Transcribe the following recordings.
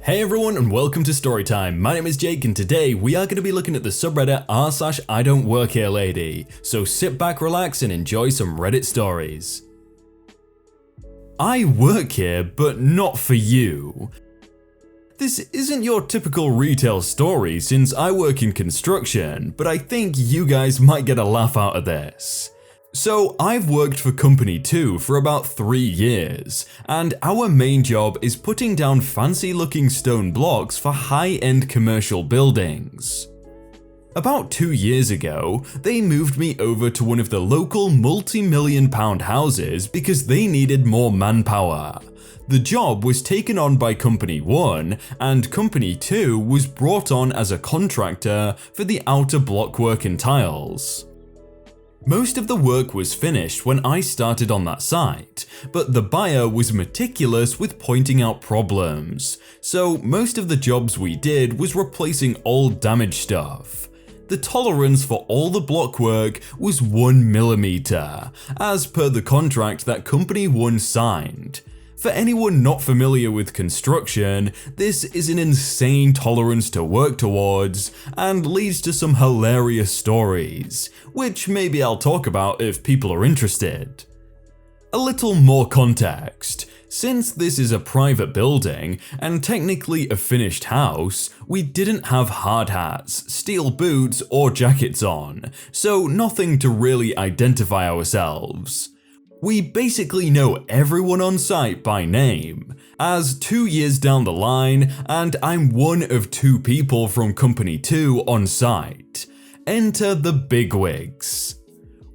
Hey everyone and welcome to Storytime. My name is Jake and today we are going to be looking at the subreddit r/idontworkherelady. So sit back, relax and enjoy some Reddit stories. I work here, but not for you. This isn't your typical retail story since I work in construction, but I think you guys might get a laugh out of this. So I've worked for Company 2 for about 3 years, and our main job is putting down fancy looking stone blocks for high-end commercial buildings. About 2 years ago, they moved me over to one of the local multi-million-pound houses because they needed more manpower. The job was taken on by Company 1, and Company 2 was brought on as a contractor for the outer blockwork and tiles. Most of the work was finished when I started on that site, but the buyer was meticulous with pointing out problems, so most of the jobs we did was replacing old damaged stuff. The tolerance for all the block work was 1mm, as per the contract that Company 1 signed. For anyone not familiar with construction, this is an insane tolerance to work towards and leads to some hilarious stories, which maybe I'll talk about if people are interested. A little more context. Since this is a private building and technically a finished house, we didn't have hard hats, steel boots or jackets on, so nothing to really identify ourselves. We basically know everyone on site by name, as 2 years down the line and I'm one of 2 people from Company 2 on site. Enter the bigwigs.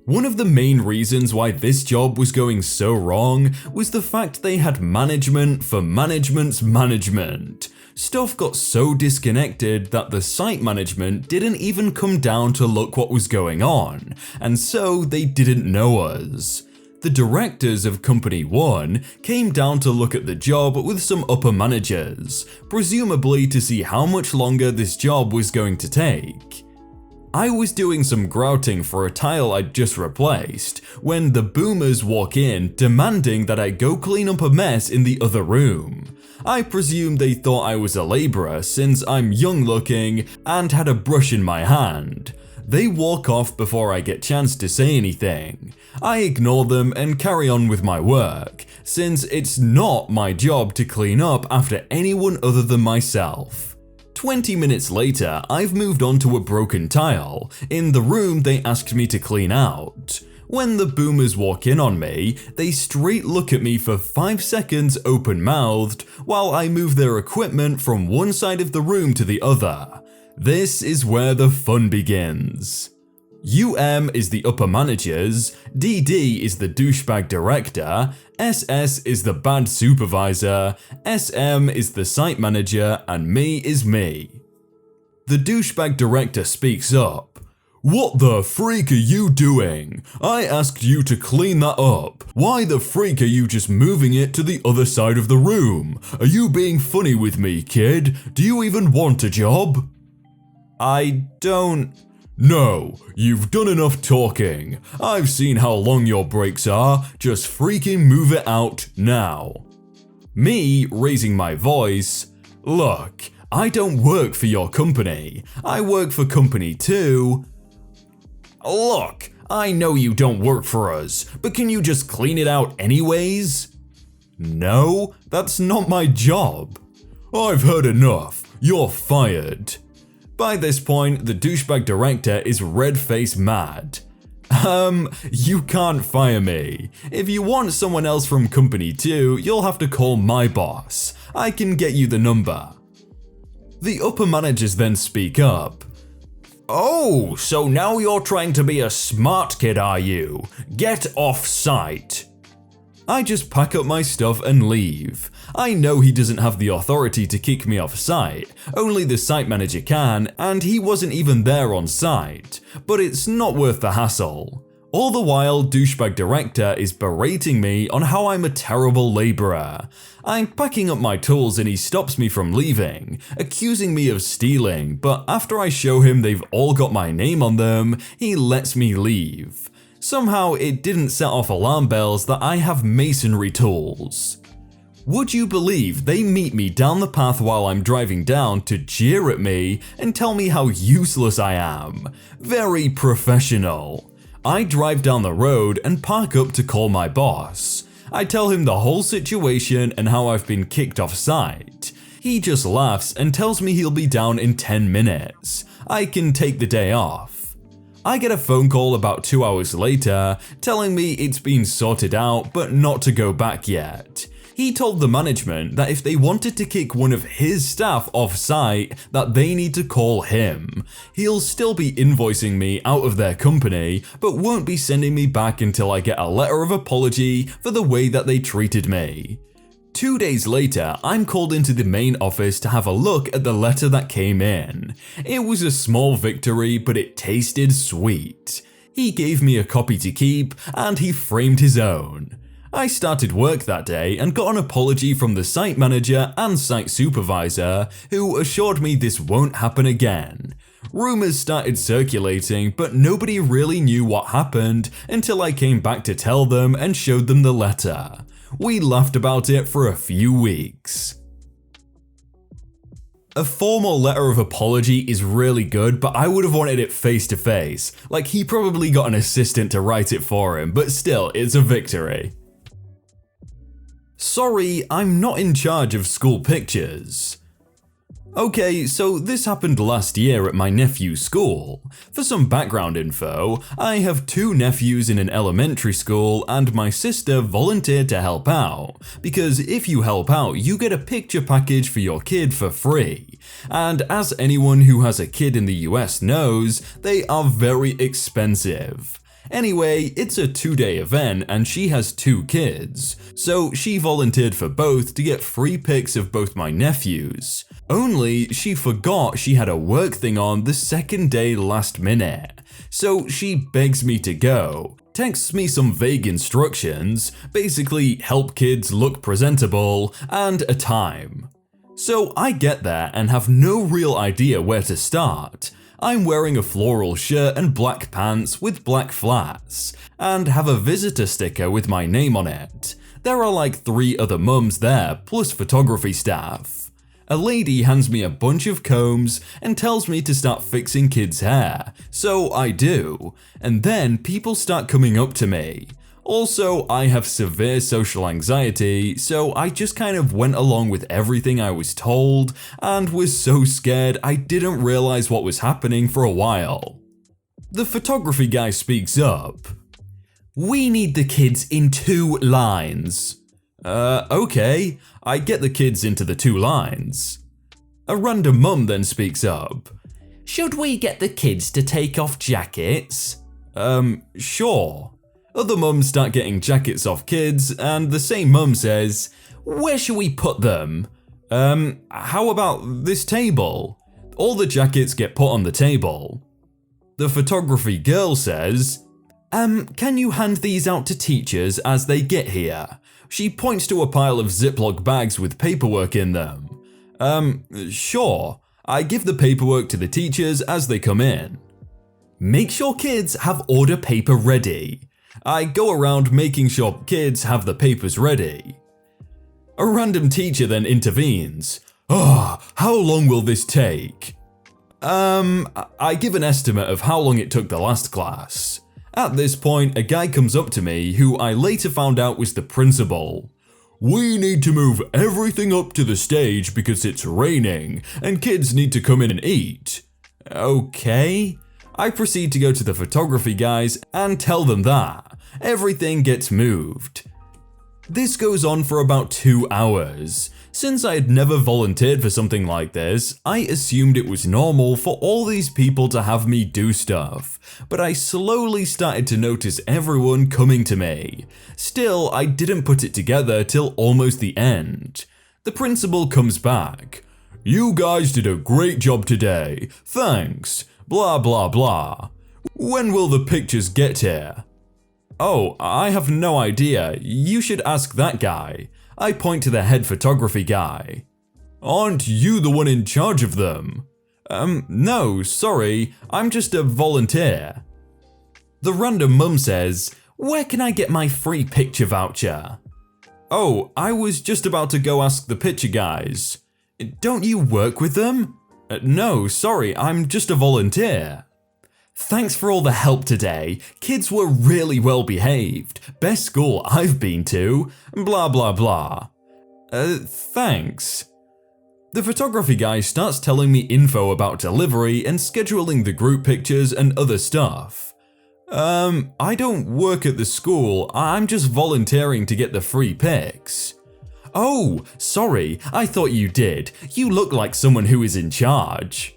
One of the main reasons why this job was going so wrong was the fact they had management for management's management. Stuff got so disconnected that the site management didn't even come down to look what was going on, and so they didn't know us. The directors of Company 1 came down to look at the job with some upper managers, presumably to see how much longer this job was going to take. I was doing some grouting for a tile I'd just replaced when the boomers walk in demanding that I go clean up a mess in the other room. I presume they thought I was a labourer since I'm young looking and had a brush in my hand. They walk off before I get chance to say anything. I ignore them and carry on with my work, since it's not my job to clean up after anyone other than myself. 20 minutes later, I've moved on to a broken tile in the room they asked me to clean out. When the boomers walk in on me, they straight look at me for 5 seconds open-mouthed while I move their equipment from one side of the room to the other. This is where the fun begins. UM is the upper managers, DD is the douchebag director, SS is the bad supervisor, SM is the site manager, and me is me. The douchebag director speaks up. "What the freak are you doing? I asked you to clean that up. Why the freak are you just moving it to the other side of the room? Are you being funny with me, kid? Do you even want a job?" I don't. "No, you've done enough talking. I've seen how long your breaks are, just freaking move it out now." Me, raising my voice, "Look, I don't work for your company. I work for Company 2. Look, I know you don't work for us, but can you just clean it out anyways?" "No, that's not my job." "I've heard enough. You're fired." By this point, the douchebag director is red-faced mad. You can't fire me. If you want someone else from Company 2, you'll have to call my boss. I can get you the number." The upper managers then speak up. "Oh, so now you're trying to be a smart kid, are you? Get off site." I just pack up my stuff and leave. I know he doesn't have the authority to kick me off site, only the site manager can, and he wasn't even there on site, but it's not worth the hassle. All the while, douchebag director is berating me on how I'm a terrible labourer. I'm packing up my tools and he stops me from leaving, accusing me of stealing, but after I show him they've all got my name on them, he lets me leave. Somehow it didn't set off alarm bells that I have masonry tools. Would you believe they meet me down the path while I'm driving down to jeer at me and tell me how useless I am? Very professional. I drive down the road and park up to call my boss. I tell him the whole situation and how I've been kicked off site. He just laughs and tells me he'll be down in 10 minutes. I can take the day off. I get a phone call about 2 hours later telling me it's been sorted out but not to go back yet. He told the management that if they wanted to kick one of his staff off site, that they need to call him. He'll still be invoicing me out of their company, but won't be sending me back until I get a letter of apology for the way that they treated me. 2 days later, I'm called into the main office to have a look at the letter that came in. It was a small victory, but it tasted sweet. He gave me a copy to keep, and he framed his own. I started work that day and got an apology from the site manager and site supervisor, who assured me this won't happen again. Rumors started circulating, but nobody really knew what happened until I came back to tell them and showed them the letter. We laughed about it for a few weeks. A formal letter of apology is really good, but I would have wanted it face to face. Like, he probably got an assistant to write it for him, but still, it's a victory. Sorry, I'm not in charge of school pictures. Okay, so this happened last year at my nephew's school. For some background info, I have 2 nephews in an elementary school and my sister volunteered to help out, because if you help out, you get a picture package for your kid for free. And as anyone who has a kid in the US knows, they are very expensive. Anyway, it's a 2-day event and she has 2 kids, so she volunteered for both to get free pics of both my nephews. Only she forgot she had a work thing on the second day last minute, so she begs me to go, texts me some vague instructions, basically help kids look presentable, and a time. So I get there and have no real idea where to start. I'm wearing a floral shirt and black pants with black flats, and have a visitor sticker with my name on it. There are like 3 other mums there, plus photography staff. A lady hands me a bunch of combs and tells me to start fixing kids' hair, so I do, and then people start coming up to me. Also, I have severe social anxiety, so I just kind of went along with everything I was told and was so scared I didn't realize what was happening for a while. The photography guy speaks up. We need the kids in 2 lines. Okay, I get the kids into the 2 lines. A random mum then speaks up. Should we get the kids to take off jackets? Sure. Other mums start getting jackets off kids, and the same mum says, where should we put them? How about this table? All the jackets get put on the table. The photography girl says, can you hand these out to teachers as they get here? She points to a pile of Ziploc bags with paperwork in them. Sure. I give the paperwork to the teachers as they come in. Make sure kids have order paper ready. I go around making sure kids have the papers ready. A random teacher then intervenes. How long will this take? I give an estimate of how long it took the last class. At this point, a guy comes up to me who I later found out was the principal. We need to move everything up to the stage because it's raining and kids need to come in and eat. Okay. I proceed to go to the photography guys and tell them that. Everything gets moved. This goes on for about 2 hours. Since I had never volunteered for something like this, I assumed it was normal for all these people to have me do stuff, but I slowly started to notice everyone coming to me. Still, I didn't put it together till almost the end. The principal comes back. You guys did a great job today. Thanks. Blah blah blah. When will the pictures get here? Oh, I have no idea. You should ask that guy. I point to the head photography guy. Aren't you the one in charge of them? No, sorry. I'm just a volunteer. The random mum says, where can I get my free picture voucher? Oh, I was just about to go ask the picture guys. Don't you work with them? No, sorry, I'm just a volunteer. Thanks for all the help today. Kids were really well behaved. Best school I've been to. Blah blah blah. Thanks. The photography guy starts telling me info about delivery and scheduling the group pictures and other stuff. I don't work at the school, I'm just volunteering to get the free pics. Oh, sorry, I thought you did. You look like someone who is in charge.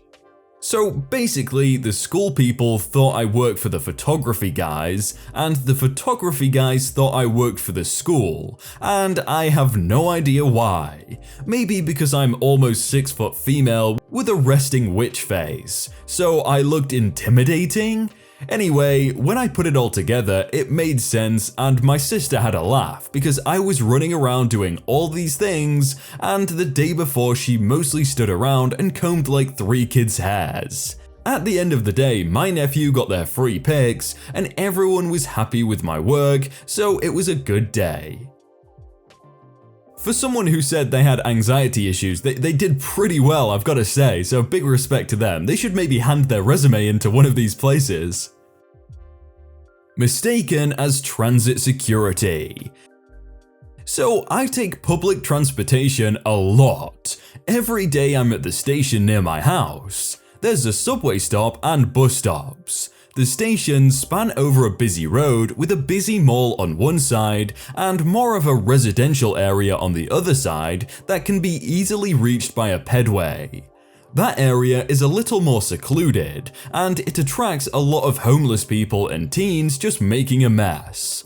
So basically, the school people thought I worked for the photography guys, and the photography guys thought I worked for the school, and I have no idea why. Maybe because I'm almost 6 foot female with a resting witch face, so I looked intimidating? Anyway, when I put it all together, it made sense and my sister had a laugh because I was running around doing all these things, and the day before she mostly stood around and combed like 3 kids' hairs. At the end of the day, my nephew got their free pics and everyone was happy with my work, so it was a good day. For someone who said they had anxiety issues, they did pretty well, I've gotta say, so big respect to them. They should maybe hand their resume into one of these places. Mistaken as transit security. So I take public transportation a lot. Every day I'm at the station near my house. There's a subway stop and bus stops. The stations span over a busy road with a busy mall on one side and more of a residential area on the other side that can be easily reached by a pedway. That area is a little more secluded and it attracts a lot of homeless people and teens just making a mess.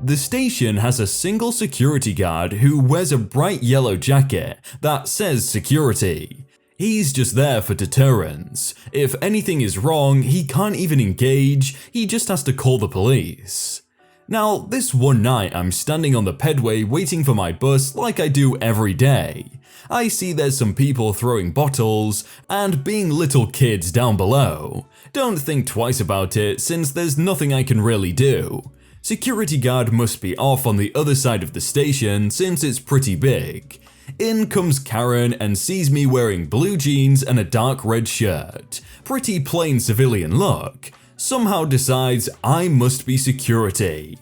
The station has a single security guard who wears a bright yellow jacket that says security. He's just there for deterrence. If anything is wrong, he can't even engage, he just has to call the police. Now, this one night I'm standing on the pedway waiting for my bus like I do every day. I see there's some people throwing bottles and being little kids down below. Don't think twice about it since there's nothing I can really do. Security guard must be off on the other side of the station since it's pretty big. In comes Karen and sees me wearing blue jeans and a dark red shirt. Pretty plain civilian look. Somehow decides I must be security.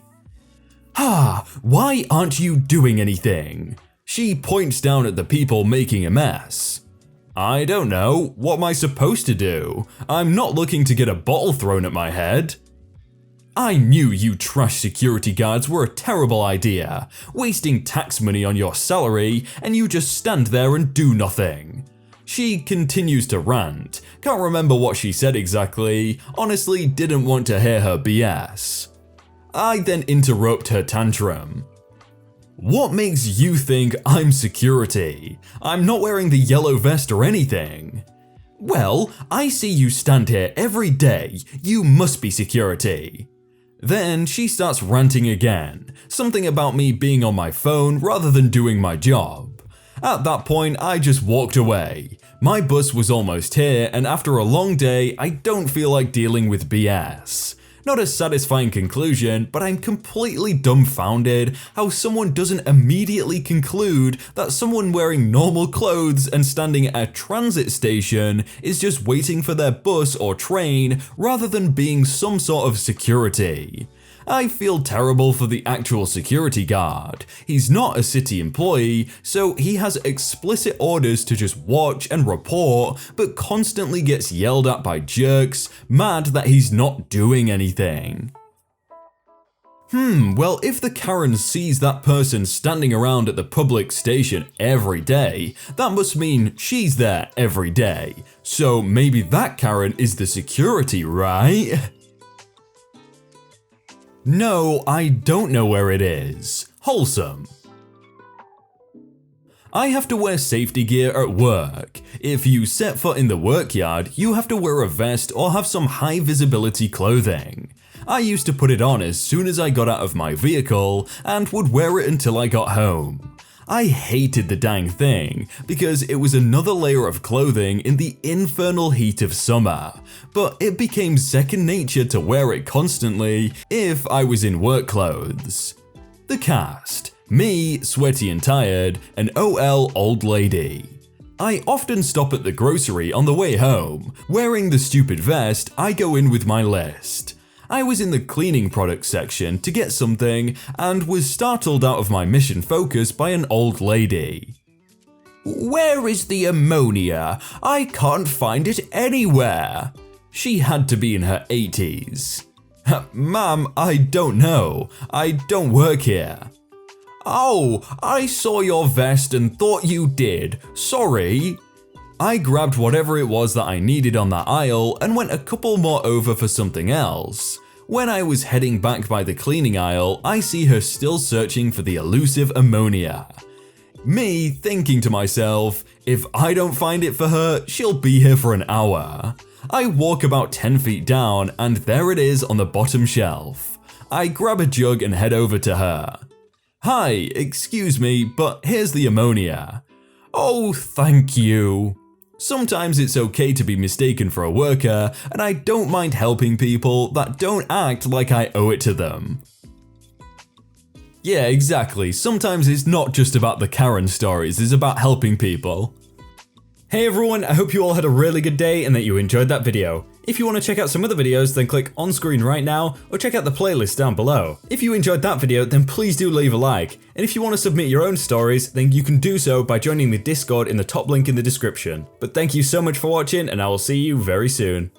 Why aren't you doing anything? She points down at the people making a mess. I don't know, what am I supposed to do? I'm not looking to get a bottle thrown at my head. I knew you trash security guards were a terrible idea, wasting tax money on your salary and you just stand there and do nothing. She continues to rant, can't remember what she said exactly, honestly didn't want to hear her BS. I then interrupt her tantrum. What makes you think I'm security? I'm not wearing the yellow vest or anything. Well, I see you stand here every day, you must be security. Then she starts ranting again, something about me being on my phone rather than doing my job. At that point, I just walked away. My bus was almost here, and after a long day, I don't feel like dealing with BS. Not a satisfying conclusion, but I'm completely dumbfounded how someone doesn't immediately conclude that someone wearing normal clothes and standing at a transit station is just waiting for their bus or train rather than being some sort of security. I feel terrible for the actual security guard. He's not a city employee, so he has explicit orders to just watch and report, but constantly gets yelled at by jerks, mad that he's not doing anything. Well, if the Karen sees that person standing around at the public station every day, that must mean she's there every day. So maybe that Karen is the security, right? No, I don't know where it is. Wholesome. I have to wear safety gear at work. If you set foot in the work yard, you have to wear a vest or have some high visibility clothing. I used to put it on as soon as I got out of my vehicle and would wear it until I got home. I hated the dang thing because it was another layer of clothing in the infernal heat of summer, but it became second nature to wear it constantly if I was in work clothes. The cast. Me, sweaty and tired, and OL old lady. I often stop at the grocery on the way home. Wearing the stupid vest, I go in with my list. I was in the cleaning products section to get something and was startled out of my mission focus by an old lady. "Where is the ammonia? I can't find it anywhere." She had to be in her 80s. "Ma'am, I don't know. I don't work here." "Oh, I saw your vest and thought you did. Sorry." I grabbed whatever it was that I needed on that aisle and went a couple more over for something else. When I was heading back by the cleaning aisle, I see her still searching for the elusive ammonia. Me thinking to myself, if I don't find it for her, she'll be here for an hour. I walk about 10 feet down and there it is on the bottom shelf. I grab a jug and head over to her. "Hi, excuse me, but here's the ammonia." "Oh, thank you." Sometimes it's okay to be mistaken for a worker, and I don't mind helping people that don't act like I owe it to them. Yeah, exactly. Sometimes it's not just about the Karen stories, it's about helping people. Hey everyone, I hope you all had a really good day and that you enjoyed that video. If you want to check out some other videos, then click on screen right now or check out the playlist down below. If you enjoyed that video, then please do leave a like. And if you want to submit your own stories, then you can do so by joining the Discord in the top link in the description. But thank you so much for watching and I will see you very soon.